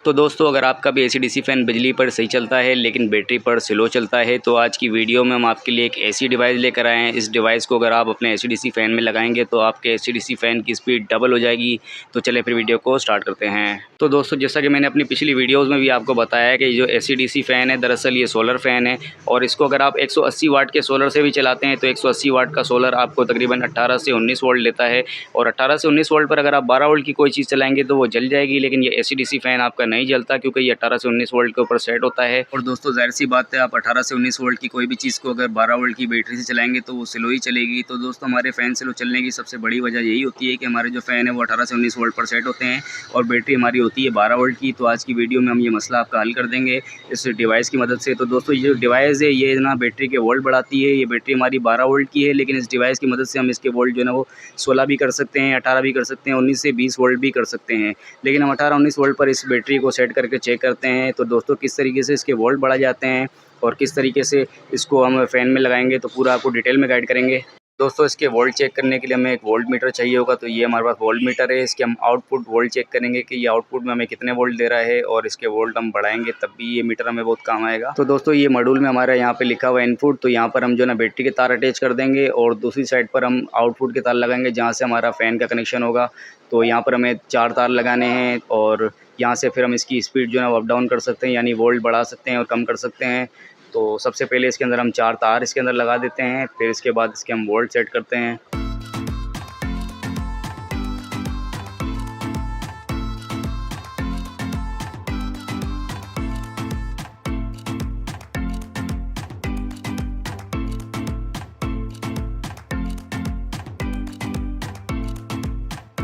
तो दोस्तों अगर आपका भी AC/DC फ़ैन बिजली पर सही चलता है लेकिन बैटरी पर स्लो चलता है तो आज की वीडियो में हम आपके लिए एक ऐसी डिवाइस लेकर आए हैं। इस डिवाइस को अगर आप अपने AC/DC फ़ैन में लगाएंगे तो आपके AC/DC फ़ैन की स्पीड डबल हो जाएगी। तो चलिए फिर वीडियो को स्टार्ट करते हैं। तो दोस्तों जैसा कि मैंने अपनी पिछली वीडियोज़ में भी आपको बताया है कि जो AC/DC फ़ैन है दरअसल ये सोलर फ़ैन है और इसको अगर आप 180 वाट के सोलर से भी चलाते हैं तो 180 वाट का सोलर आपको तकरीबन 18 से 19 वोल्ट लेता है। और 18 से 19 वोल्ट पर अगर आप 12 वोल्ट की कोई चीज़ चलाएंगे तो वो जल जाएगी, लेकिन ये AC/DC फ़ैन आपका नहीं जलता क्योंकि ये 18 से 19 वोल्ट के ऊपर सेट होता है। और दोस्तों जाहिर सी बात है, आप 18 से 19 वोल्ट की कोई भी चीज़ को अगर 12 वोल्ट की बैटरी से चलाएंगे तो वो स्लो ही चलेगी। तो दोस्तों हमारे फ़ैन स्लो चलने की सबसे बड़ी वजह यही होती है कि हमारे जो फ़ैन है वो 18 से 19 वोल्ट पर सेट होते हैं और बैटरी हमारी होती है 12 वोल्ट की। तो आज की वीडियो में हम ये मसला आपका हल कर देंगे इस डिवाइस की मदद से। तो दोस्तों ये जो डिवाइस है ये ना बैटरी के वोल्ट बढ़ाती है। ये बैटरी हमारी 12 वोल्ट की है, लेकिन इस डिवाइस की मदद से हम इसके वोल्ट जो है ना वो 16 भी कर सकते हैं, 18 भी कर सकते हैं, 19 से 20 वोल्ट भी कर सकते हैं। लेकिन हम 18-19 वोल्ट पर इस बैटरी को सेट करके चेक करते हैं तो दोस्तों किस तरीके से इसके वोल्ट बढ़ा जाते हैं और किस तरीके से इसको हम फ़ैन में लगाएंगे तो पूरा आपको डिटेल में गाइड करेंगे। दोस्तों इसके वोल्ट चेक करने के लिए हमें एक वोल्ट मीटर चाहिए होगा। तो ये हमारे पास वोल्ट मीटर है। इसके हम आउटपुट वोल्ट चेक करेंगे कि ये आउटपुट में हमें कितने वोल्ट दे रहा है और इसके वोल्ट हम बढ़ाएंगे तब भी ये मीटर हमें बहुत काम आएगा। तो दोस्तों ये मॉड्यूल में हमारा यहाँ पे लिखा हुआ है इनपुट, तो यहाँ पर हम जो ना बैटरी के तार अटैच कर देंगे और दूसरी साइड पर हम आउटपुट के तार लगाएंगे जहाँ से हमारा फ़ैन का कनेक्शन होगा। तो यहाँ पर हमें 4 तार लगाने हैं और यहाँ से फिर हम इसकी स्पीड जो है ना अप डाउन कर सकते हैं, यानी वोल्ट बढ़ा सकते हैं और कम कर सकते हैं। तो सबसे पहले इसके अंदर हम 4 तार इसके अंदर लगा देते हैं, फिर इसके बाद इसके हम वोल्ट सेट करते हैं।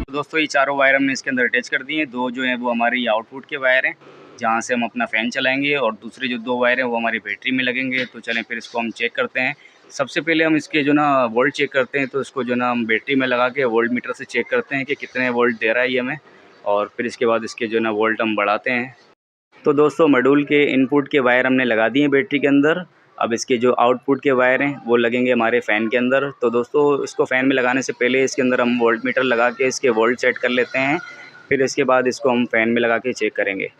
दोस्तों ये चारों वायर हमने इसके अंदर अटैच कर दिए हैं। 2 जो हैं वो हमारे आउटपुट के वायर हैं जहाँ से हम अपना फ़ैन चलाएंगे और दूसरे जो 2 वायर हैं वो हमारी बैटरी में लगेंगे। तो चलें फिर इसको हम चेक करते हैं। सबसे पहले हम इसके जो ना वोल्ट चेक करते हैं। तो इसको जो ना हम बैटरी में लगा के वोल्ट मीटर से चेक करते हैं कि कितने वोल्ट दे रहा है ये हमें, और फिर इसके बाद इसके जो ना वोल्ट हम बढ़ाते हैं। तो दोस्तों मॉड्यूल के इनपुट के वायर हमने लगा दिए बैटरी के अंदर। अब इसके जो आउटपुट के वायर हैं वो लगेंगे हमारे फ़ैन के अंदर। तो दोस्तों इसको फ़ैन में लगाने से पहले इसके अंदर हम वोल्ट मीटर लगा के इसके वोल्ट सेट कर लेते हैं, फिर इसके बाद इसको हम फ़ैन में लगा के चेक करेंगे।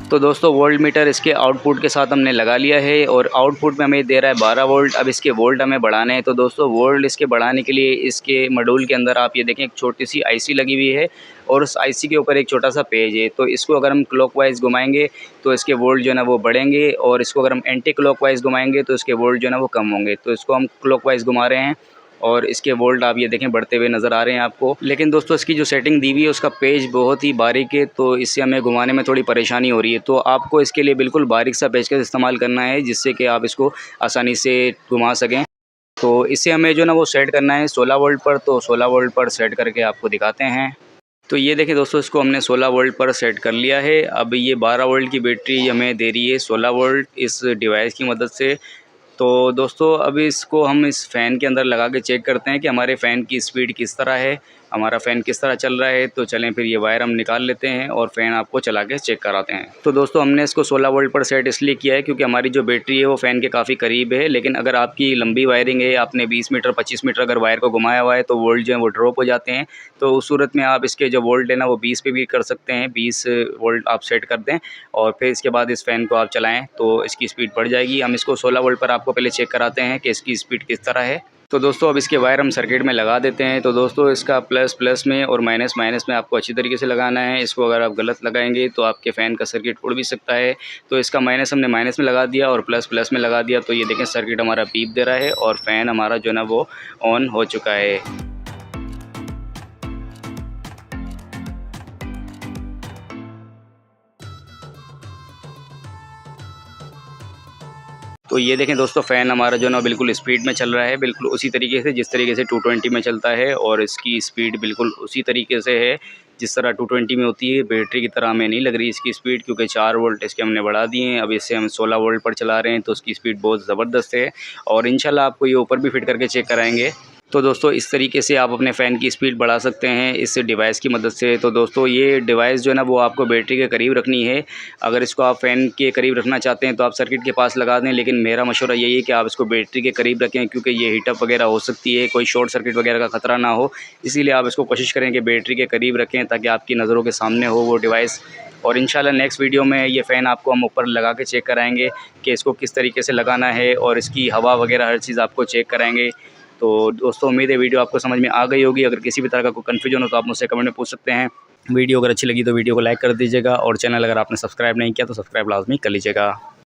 तो दोस्तों वोल्ट मीटर इसके आउटपुट के साथ हमने लगा लिया है और आउटपुट में हमें दे रहा है 12 वोल्ट। अब इसके वोल्ट हमें बढ़ाने हैं। तो दोस्तों वोल्ट इसके बढ़ाने के लिए इसके मॉड्यूल के अंदर आप ये देखें एक छोटी सी IC लगी हुई है और उस IC के ऊपर एक छोटा सा पेज है। तो इसको अगर हम क्लॉकवाइज़ घुमाएंगे तो इसके वोल्ट जो है ना वो बढ़ेंगे और इसको अगर हम एंटी क्लॉकवाइज़ घुमाएंगे तो इसके वोल्ट जो है ना वो कम होंगे। तो इसको हम क्लॉकवाइज़ घुमा रहे हैं और इसके वोल्ट आप ये देखें बढ़ते हुए नज़र आ रहे हैं आपको। लेकिन दोस्तों इसकी जो सेटिंग दी हुई है उसका पेज बहुत ही बारीक है, तो इससे हमें घुमाने में थोड़ी परेशानी हो रही है। तो आपको इसके लिए बिल्कुल बारीक सा पेच का इस्तेमाल करना है जिससे कि आप इसको आसानी से घुमा सकें। तो इसे हमें जो ना वो सेट करना है 16 वोल्ट पर। तो 16 वोल्ट पर सेट करके आपको दिखाते हैं। तो ये देखिए दोस्तों इसको हमने 16 वोल्ट पर सेट कर लिया है। अब ये 12 वोल्ट की बैटरी हमें दे रही है 16 वोल्ट इस डिवाइस की मदद से। तो दोस्तों अब इसको हम इस फ़ैन के अंदर लगा के चेक करते हैं कि हमारे फ़ैन की स्पीड किस तरह है, हमारा फ़ैन किस तरह चल रहा है। तो चलें फिर ये वायर हम निकाल लेते हैं और फ़ैन आपको चला के चेक कराते हैं। तो दोस्तों हमने इसको 16 वोल्ट पर सेट इसलिए किया है क्योंकि हमारी जो बैटरी है वो फ़ैन के काफ़ी करीब है। लेकिन अगर आपकी लंबी वायरिंग है, आपने 20 मीटर 25 मीटर अगर वायर को घुमाया हुआ है तो वोल्ट जो है वो ड्रॉप हो जाते हैं। तो उस सूरत में आप इसके जो वोल्ट है ना वो 20 पे भी कर सकते हैं। 20 वोल्ट आप सेट कर दें और फिर इसके बाद इस फ़ैन को आप चलाएँ तो इसकी स्पीड बढ़ जाएगी। हम इसको 16 वोल्ट पर आपको पहले चेक कराते हैं कि इसकी स्पीड किस तरह है। तो दोस्तों अब इसके वायर हम सर्किट में लगा देते हैं। तो दोस्तों इसका प्लस प्लस में और माइनस माइनस में आपको अच्छी तरीके से लगाना है। इसको अगर आप गलत लगाएंगे तो आपके फ़ैन का सर्किट उड़ भी सकता है। तो इसका माइनस हमने माइनस में लगा दिया और प्लस प्लस में लगा दिया। तो ये देखें सर्किट हमारा पीप दे रहा है और फ़ैन हमारा जो है ना वो ऑन हो चुका है। तो ये देखें दोस्तों फ़ैन हमारा जो है ना बिल्कुल स्पीड में चल रहा है, बिल्कुल उसी तरीके से जिस तरीके से 220 में चलता है और इसकी स्पीड बिल्कुल उसी तरीके से है जिस तरह 220 में होती है। बैटरी की तरह हमें नहीं लग रही इसकी स्पीड क्योंकि 4 वोल्ट इसके हमने बढ़ा दिए हैं। अब इससे हम 16 वोल्ट पर चला रहे हैं तो उसकी स्पीड बहुत ज़बरदस्त है और इंशाल्लाह आपको ये ऊपर भी फिट करके चेक कराएँगे। तो दोस्तों इस तरीके से आप अपने फ़ैन की स्पीड बढ़ा सकते हैं इस डिवाइस की मदद से। तो दोस्तों ये डिवाइस जो है ना वो आपको बैटरी के करीब रखनी है। अगर इसको आप फ़ैन के करीब रखना चाहते हैं तो आप सर्किट के पास लगा दें, लेकिन मेरा मशवरा यही है कि आप इसको बैटरी के करीब रखें, क्योंकि ये हीटअप वगैरह हो सकती है, कोई शॉर्ट सर्किट वगैरह का ख़तरा ना हो। इसीलिए आप इसको कोशिश करें कि बैटरी के करीब रखें ताकि आपकी नज़रों के सामने हो वो डिवाइस। और इंशाल्लाह नेक्स्ट वीडियो में ये फ़ैन आपको हम ऊपर लगा के चेक कराएँगे कि इसको किस तरीके से लगाना है और इसकी हवा वगैरह हर चीज़ आपको चेक कराएँगे। तो दोस्तों उम्मीद है वीडियो आपको समझ में आ गई होगी। अगर किसी भी तरह का कोई कन्फ्यूजन हो तो आप मुझसे कमेंट में पूछ सकते हैं। वीडियो अगर अच्छी लगी तो वीडियो को लाइक कर दीजिएगा और चैनल अगर आपने सब्सक्राइब नहीं किया तो सब्सक्राइब लाज़मी कर लीजिएगा।